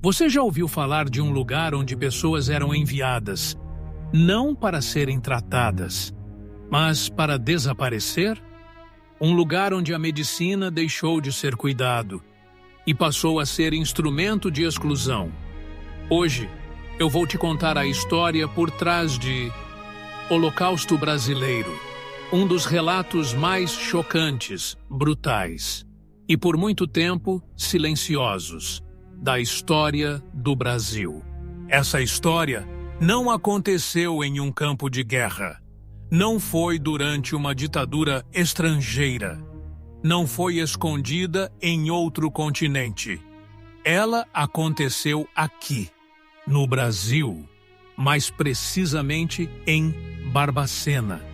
Você já ouviu falar de um lugar onde pessoas eram enviadas, não para serem tratadas, mas para desaparecer? Um lugar onde a medicina deixou de ser cuidado e passou a ser instrumento de exclusão. Hoje, eu vou te contar a história por trás de Holocausto Brasileiro, um dos relatos mais chocantes, brutais e por muito tempo silenciosos da história do Brasil. Essa história não aconteceu em um campo de guerra. Não foi durante uma ditadura estrangeira. Não foi escondida em outro continente. Ela aconteceu aqui, no Brasil, mais precisamente em Barbacena,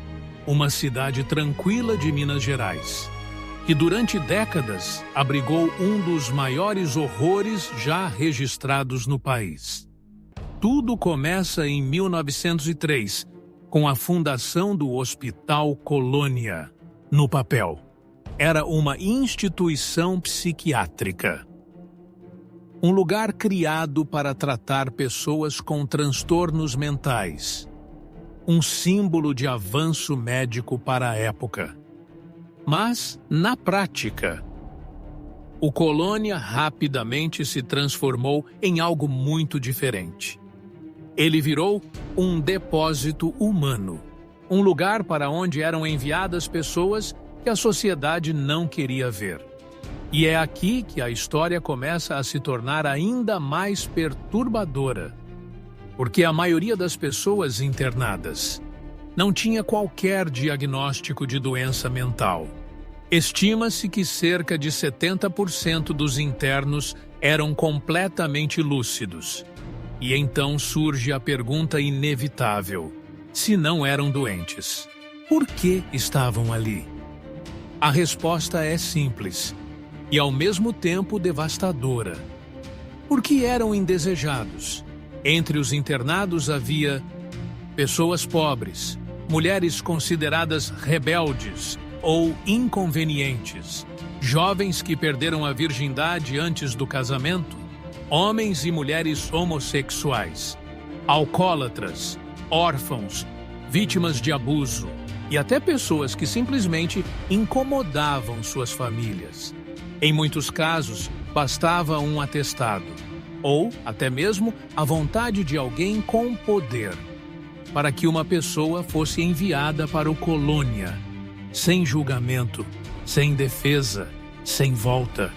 uma cidade tranquila de Minas Gerais, que durante décadas abrigou um dos maiores horrores já registrados no país. Tudo começa em 1903, com a fundação do Hospital Colônia. No papel, era uma instituição psiquiátrica. Um lugar criado para tratar pessoas com transtornos mentais. Um símbolo de avanço médico para a época. Mas, na prática, o Colônia rapidamente se transformou em algo muito diferente. Ele virou um depósito humano, um lugar para onde eram enviadas pessoas que a sociedade não queria ver. E é aqui que a história começa a se tornar ainda mais perturbadora, porque a maioria das pessoas internadas não tinha qualquer diagnóstico de doença mental. Estima-se que cerca de 70% dos internos eram completamente lúcidos. E então surge a pergunta inevitável: se não eram doentes, por que estavam ali? A resposta é simples e ao mesmo tempo devastadora. Porque eram indesejados. Entre os internados havia pessoas pobres, mulheres consideradas rebeldes ou inconvenientes, jovens que perderam a virgindade antes do casamento, homens e mulheres homossexuais, alcoólatras, órfãos, vítimas de abuso e até pessoas que simplesmente incomodavam suas famílias. Em muitos casos, bastava um atestado, ou até mesmo a vontade de alguém com poder, para que uma pessoa fosse enviada para o Colônia, sem julgamento, sem defesa, sem volta.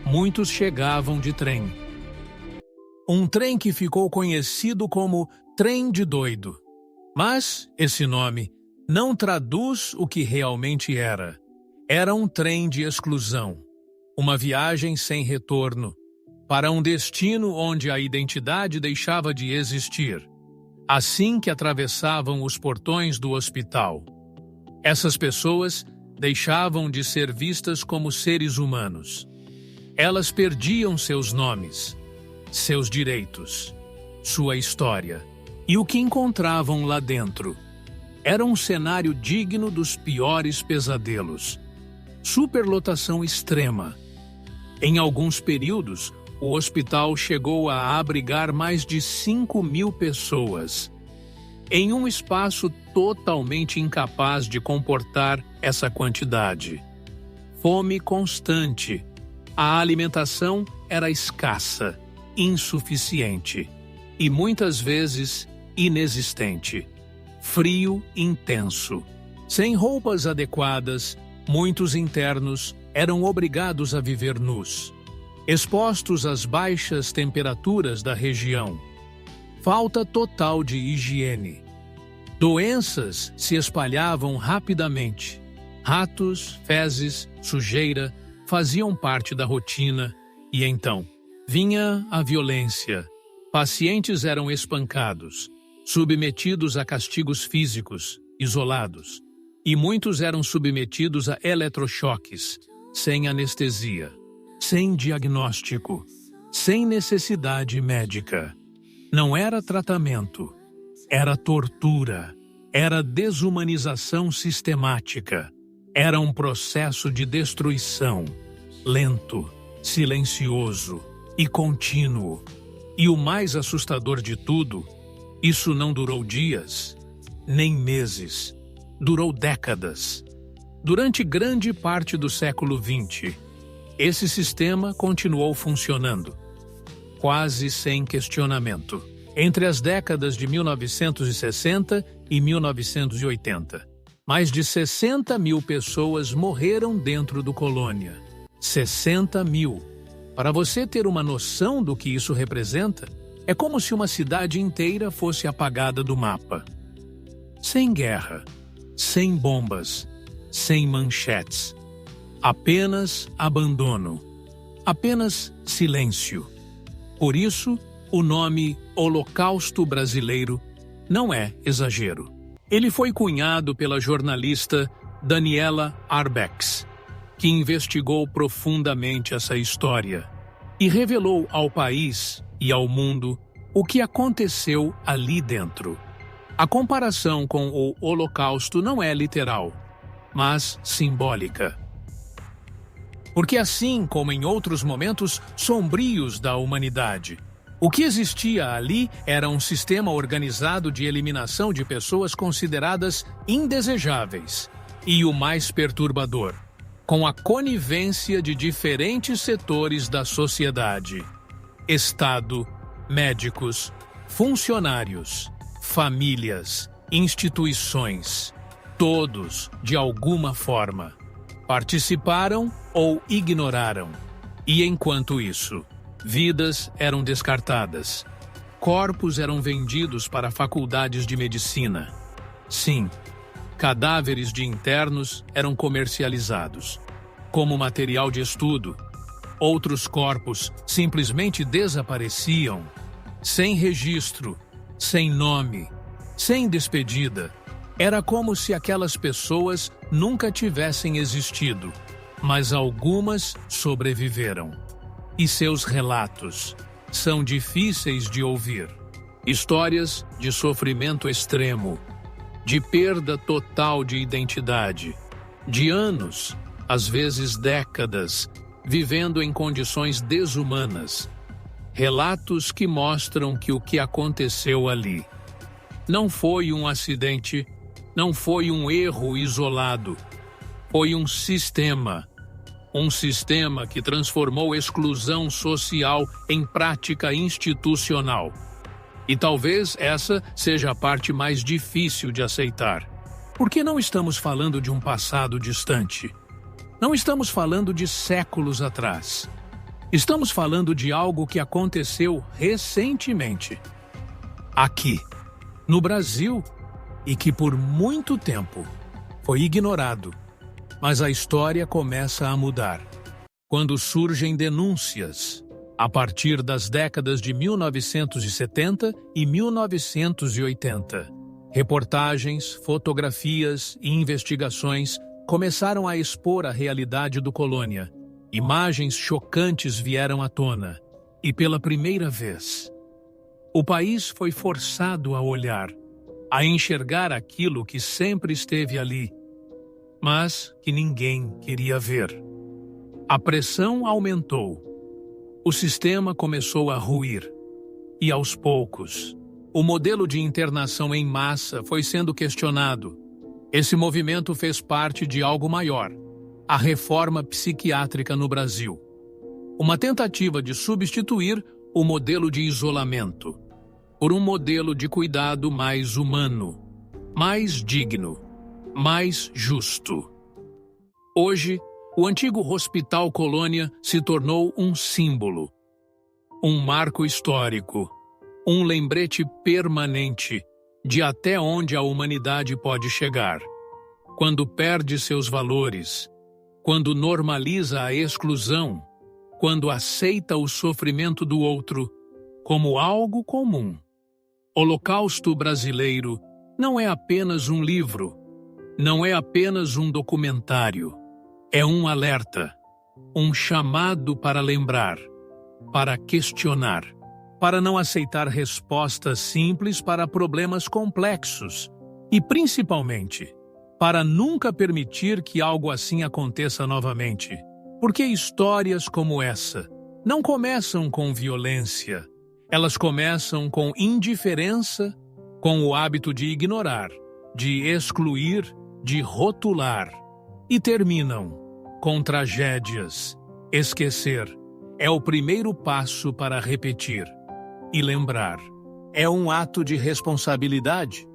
Muitos chegavam de trem. Um trem que ficou conhecido como Trem de Doido. Mas esse nome não traduz o que realmente era. Era um trem de exclusão, uma viagem sem retorno, para um destino onde a identidade deixava de existir, assim que atravessavam os portões do hospital. Essas pessoas deixavam de ser vistas como seres humanos. Elas perdiam seus nomes, seus direitos, sua história. E o que encontravam lá dentro era um cenário digno dos piores pesadelos. Superlotação extrema. Em alguns períodos, o hospital chegou a abrigar mais de 5.000 pessoas, em um espaço totalmente incapaz de comportar essa quantidade. Fome constante. A alimentação era escassa, insuficiente e muitas vezes inexistente. Frio intenso. Sem roupas adequadas, muitos internos eram obrigados a viver nus, expostos às baixas temperaturas da região. Falta total de higiene. Doenças se espalhavam rapidamente. Ratos, fezes, sujeira faziam parte da rotina e então vinha a violência. Pacientes eram espancados, submetidos a castigos físicos, isolados, e muitos eram submetidos a eletrochoques, sem anestesia, sem diagnóstico, sem necessidade médica. Não era tratamento, era tortura, era desumanização sistemática, era um processo de destruição, lento, silencioso e contínuo. E o mais assustador de tudo, isso não durou dias, nem meses, durou décadas. Durante grande parte do século XX, esse sistema continuou funcionando, quase sem questionamento. Entre as décadas de 1960 e 1980, mais de 60 mil pessoas morreram dentro do Colônia. 60 mil. Para você ter uma noção do que isso representa, é como se uma cidade inteira fosse apagada do mapa. Sem guerra, sem bombas, sem manchetes. Apenas abandono. Apenas silêncio. Por isso, o nome Holocausto Brasileiro não é exagero. Ele foi cunhado pela jornalista Daniela Arbex, que investigou profundamente essa história e revelou ao país e ao mundo o que aconteceu ali dentro. A comparação com o Holocausto não é literal, mas simbólica. Porque assim como em outros momentos sombrios da humanidade, o que existia ali era um sistema organizado de eliminação de pessoas consideradas indesejáveis. E o mais perturbador, com a conivência de diferentes setores da sociedade: Estado, médicos, funcionários, famílias, instituições. Todos, de alguma forma, participaram ou ignoraram. E enquanto isso, vidas eram descartadas. Corpos eram vendidos para faculdades de medicina. Sim, cadáveres de internos eram comercializados como material de estudo. Outros corpos simplesmente desapareciam, sem registro, sem nome, sem despedida. Era como se aquelas pessoas nunca tivessem existido, mas algumas sobreviveram. E seus relatos são difíceis de ouvir. Histórias de sofrimento extremo, de perda total de identidade, de anos, às vezes décadas, vivendo em condições desumanas. Relatos que mostram que o que aconteceu ali não foi um acidente, não foi um erro isolado, foi um sistema. Um sistema que transformou exclusão social em prática institucional. E talvez essa seja a parte mais difícil de aceitar. Porque não estamos falando de um passado distante. Não estamos falando de séculos atrás. Estamos falando de algo que aconteceu recentemente. Aqui, no Brasil, e que por muito tempo foi ignorado. Mas a história começa a mudar quando surgem denúncias, a partir das décadas de 1970 e 1980. Reportagens, fotografias e investigações começaram a expor a realidade do Colônia. Imagens chocantes vieram à tona e, pela primeira vez, o país foi forçado a olhar, a enxergar aquilo que sempre esteve ali, mas que ninguém queria ver. A pressão aumentou. O sistema começou a ruir. E aos poucos, o modelo de internação em massa foi sendo questionado. Esse movimento fez parte de algo maior, a reforma psiquiátrica no Brasil. Uma tentativa de substituir o modelo de isolamento por um modelo de cuidado mais humano, mais digno, mais justo. Hoje, o antigo Hospital Colônia se tornou um símbolo, um marco histórico, um lembrete permanente de até onde a humanidade pode chegar. Quando perde seus valores, quando normaliza a exclusão, quando aceita o sofrimento do outro como algo comum. Holocausto Brasileiro não é apenas um livro, não é apenas um documentário. É um alerta, um chamado para lembrar, para questionar, para não aceitar respostas simples para problemas complexos e, principalmente, para nunca permitir que algo assim aconteça novamente. Porque histórias como essa não começam com violência, Elas começam com indiferença, com o hábito de ignorar, de excluir, de rotular, e terminam com tragédias. Esquecer é o primeiro passo para repetir e lembrar. É um ato de responsabilidade.